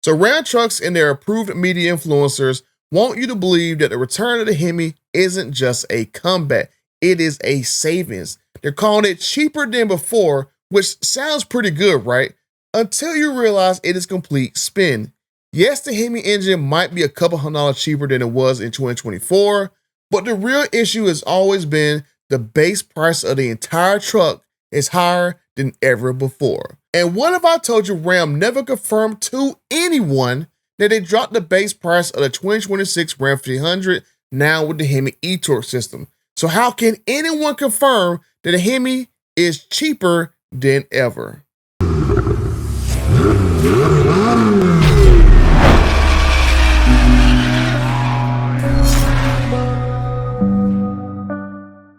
So Ram Trucks and their approved media influencers want you to believe that the return of the Hemi isn't just a comeback, it is a savings. They're calling it cheaper than before, which sounds pretty good, right? Until you realize it is complete spin. Yes, the Hemi engine might be a couple $100 cheaper than it was in 2024, but the real issue has always been the base price of the entire truck is higher than ever before. And what if I told you Ram never confirmed to anyone that they dropped the base price of the 2026 Ram 1500 now with the Hemi eTorque system? So how can anyone confirm that the Hemi is cheaper than ever?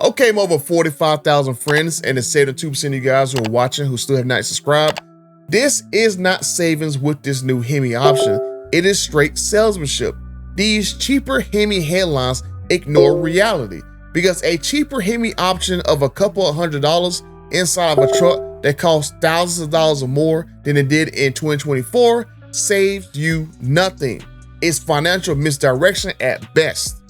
Okay, my over 45,000 friends and the 72% of you guys who are watching who still have not subscribed. This is not savings with this new Hemi option. It is straight salesmanship. These cheaper Hemi headlines ignore reality because a cheaper Hemi option of a couple of $100s inside of a truck that costs thousands of dollars or more than it did in 2024 saves you nothing. It's financial misdirection at best.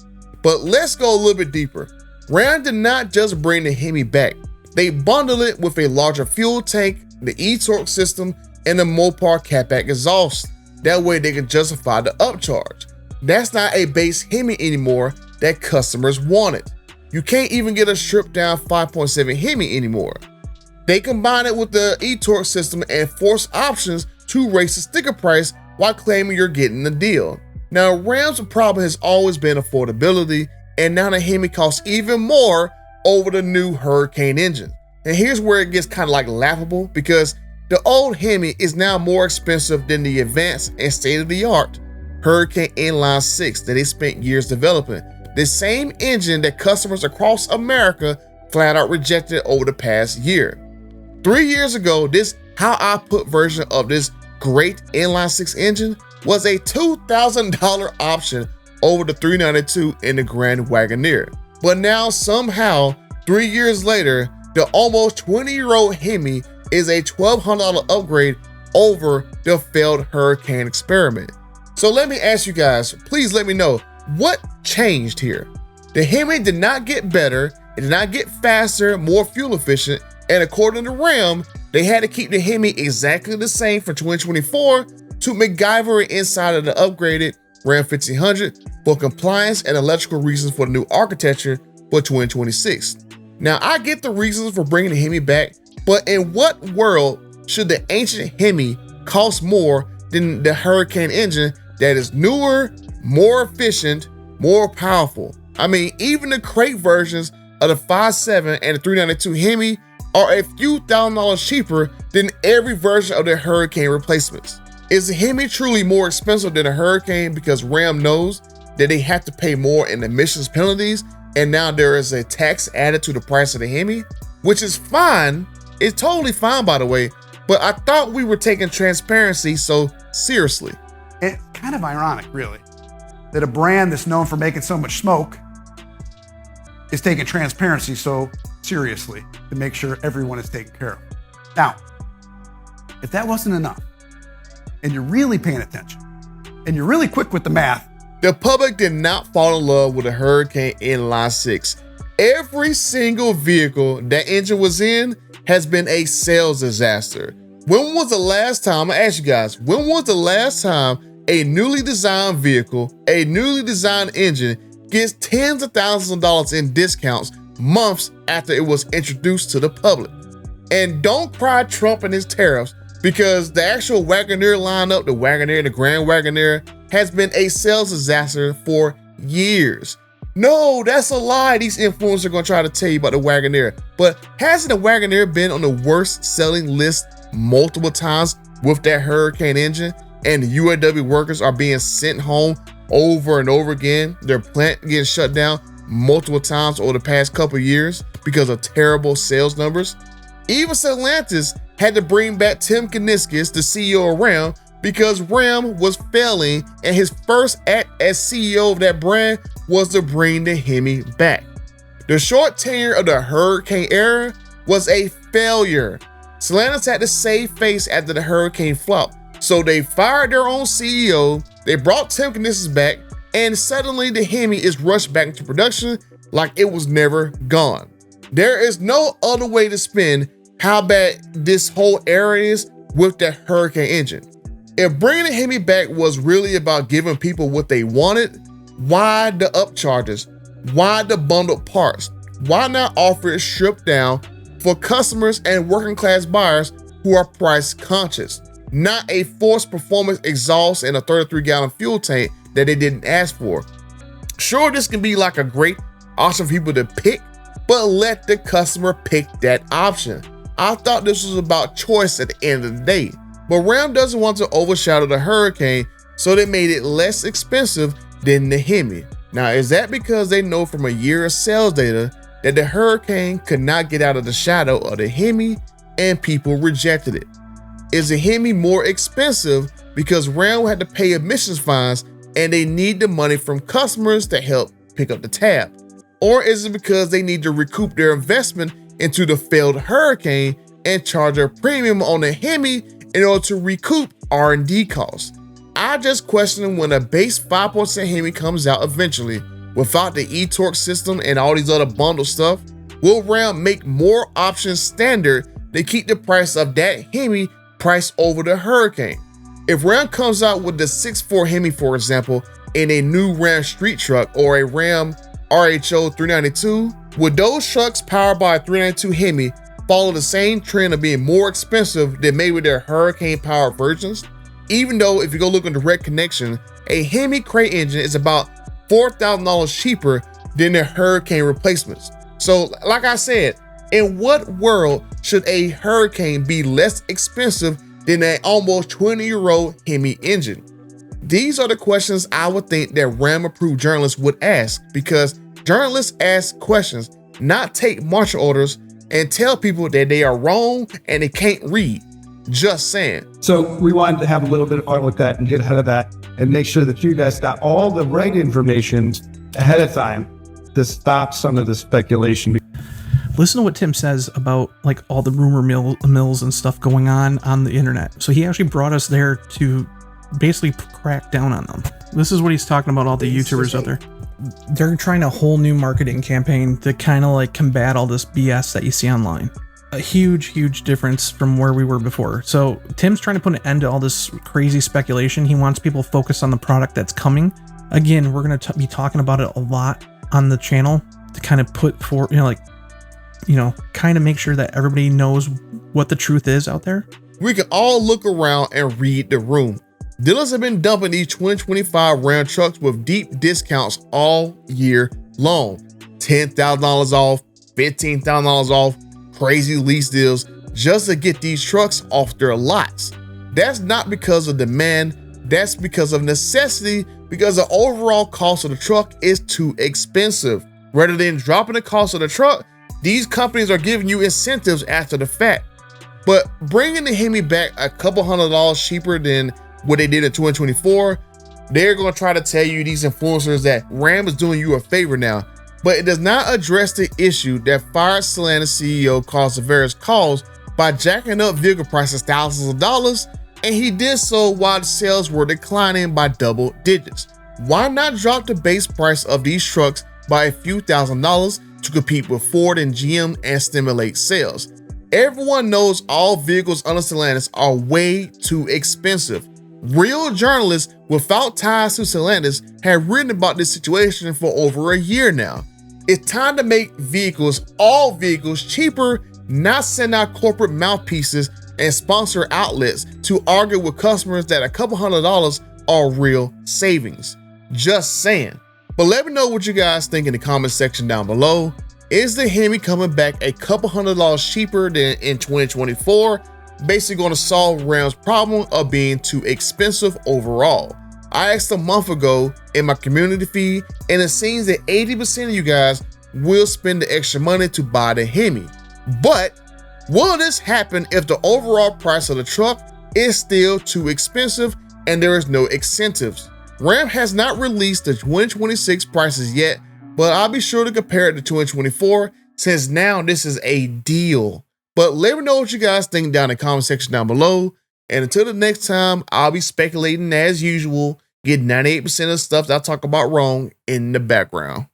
But let's go a little bit deeper. Ram did not just bring the Hemi back. They bundled it with a larger fuel tank, the eTorque system, and the Mopar catback exhaust. That way they can justify the upcharge. That's not a base Hemi anymore that customers wanted. You can't even get a stripped down 5.7 Hemi anymore. They combine it with the eTorque system and force options to raise the sticker price while claiming you're getting the deal. Now, Ram's problem has always been affordability, and now the Hemi costs even more over the new Hurricane engine. And here's where it gets kind of like laughable, because the old Hemi is now more expensive than the advanced and state-of-the-art Hurricane Inline 6 that they spent years developing. The same engine that customers across America flat out rejected over the past year. 3 years ago, this high output version of this great Inline 6 engine was a $2,000 option over the 392 in the Grand Wagoneer. But now somehow, 3 years later, the almost 20-year-old Hemi is a $1,200 upgrade over the failed Hurricane experiment. So let me ask you guys, please let me know, what changed here? The Hemi did not get better, it did not get faster, more fuel efficient, and according to Ram, they had to keep the Hemi exactly the same from 2024 to MacGyver it inside of the upgraded Ram 1500 for compliance and electrical reasons for the new architecture for 2026. Now, I get the reasons for bringing the Hemi back, but in what world should the ancient Hemi cost more than the Hurricane engine that is newer, more efficient, more powerful? I mean, even the crate versions of the 5.7 and the 392 Hemi are a few $1,000s cheaper than every version of the Hurricane replacements. Is the Hemi truly more expensive than a Hurricane because Ram knows that they have to pay more in emissions penalties, and now there is a tax added to the price of the Hemi? Which is fine, it's totally fine by the way, but I thought we were taking transparency so seriously. It's kind of ironic, really, that a brand that's known for making so much smoke is taking transparency so seriously to make sure everyone is taken care of. Now, if that wasn't enough, and you're really paying attention, and you're really quick with the math, the public did not fall in love with the Hurricane Inline 6. Every single vehicle that engine was in has been a sales disaster. When was the last time, I ask you guys, when was the last time a newly designed vehicle, a newly designed engine gets tens of thousands of dollars in discounts months after it was introduced to the public? And don't cry Trump and his tariffs, because the actual Wagoneer lineup, the Wagoneer and the Grand Wagoneer, has been a sales disaster for years. No, that's a lie these influencers are gonna try to tell you about the Wagoneer. But hasn't the Wagoneer been on the worst selling list multiple times with that Hurricane engine? And the UAW workers are being sent home over and over again. Their plant getting shut down multiple times over the past couple of years because of terrible sales numbers. Even Stellantis had to bring back Tim Kuniskis, the CEO of Ram, because Ram was failing, and his first act as CEO of that brand was to bring the Hemi back. The short tenure of the Hurricane era was a failure. Stellantis had to save face after the Hurricane flop, So they fired their own CEO, they brought Tim Knisses back, and suddenly the Hemi is rushed back into production like it was never gone. There is no other way to spin how bad this whole area is with that Hurricane engine. If bringing the Hemi back was really about giving people what they wanted, why the upcharges? Why the bundled parts? Why not offer it stripped down for customers and working class buyers who are price conscious? Not a forced performance exhaust and a 33-gallon fuel tank that they didn't ask for. Sure, this can be like a great option for people to pick, but let the customer pick that option. I thought this was about choice at the end of the day, but Ram doesn't want to overshadow the Hurricane, so they made it less expensive than the Hemi. Now, is that because they know from a year of sales data that the Hurricane could not get out of the shadow of the Hemi and people rejected it? Is the Hemi more expensive because Ram had to pay emissions fines and they need the money from customers to help pick up the tab? Or is it because they need to recoup their investment into the failed Hurricane and charge a premium on the Hemi in order to recoup R&D costs? I just question when a base 5% Hemi comes out eventually, without the eTorque system and all these other bundle stuff, will Ram make more options standard to keep the price of that Hemi priced over the Hurricane? If Ram comes out with the 6.4 Hemi, for example, in a new Ram street truck or a Ram RHO 392, would those trucks powered by a 392 Hemi follow the same trend of being more expensive than maybe their Hurricane powered versions? Even though if you go look on direct connection, a Hemi crate engine is about $4,000 cheaper than their Hurricane replacements. So like I said, in what world should a Hurricane be less expensive than an almost 20-year-old Hemi engine? These are the questions I would think that Ram-approved journalists would ask, because journalists ask questions, not take marching orders and tell people that they are wrong and they can't read. Just saying. So we wanted to have a little bit of fun with that and get ahead of that and make sure that you guys got all the right information ahead of time to stop some of the speculation. Listen to what Tim says about like all the rumor mills and stuff going on the internet. So he actually brought us there to basically crack down on them. This is what he's talking about, all the YouTubers out there. They're trying a whole new marketing campaign to kind of like combat all this BS that you see online. A huge difference from where we were before. So Tim's trying to put an end to all this crazy speculation. He wants people focused on the product that's coming. Again, we're going to be talking about it a lot on the channel to kind of put for, kind of make sure that everybody knows what the truth is out there. We can all look around and read the room. Dealers have been dumping these 2025 Ram trucks with deep discounts all year long. $10,000 off, $15,000 off, crazy lease deals just to get these trucks off their lots. That's not because of demand, that's because of necessity, because the overall cost of the truck is too expensive. Rather than dropping the cost of the truck, these companies are giving you incentives after the fact. But bringing the Hemi back a couple $100 cheaper than what they did in 2024, they're going to try to tell you, these influencers, that Ram is doing you a favor now. But it does not address the issue that fired Stellantis CEO caused various calls by jacking up vehicle prices thousands of dollars, and he did so while the sales were declining by double digits. Why not drop the base price of these trucks by a few $1,000s to compete with Ford and GM and stimulate sales? Everyone knows all vehicles under Stellantis are way too expensive. Real journalists without ties to Stellantis have written about this situation for over a year now. It's time to make all vehicles cheaper, not send out corporate mouthpieces and sponsor outlets to argue with customers that a couple $100s are real savings. Just saying. But let me know what you guys think in the comment section down below. Is the Hemi coming back a couple $100s cheaper than in 2024? Basically going to solve Ram's problem of being too expensive overall. I asked a month ago in my community feed, and it seems that 80% of you guys will spend the extra money to buy the Hemi. But will this happen if the overall price of the truck is still too expensive and there is no incentives? Ram has not released the 2026 prices yet, but I'll be sure to compare it to 2024 since now this is a deal. But let me know what you guys think down in the comment section down below. And until the next time, I'll be speculating as usual, get 98% of the stuff that I talk about wrong in the background.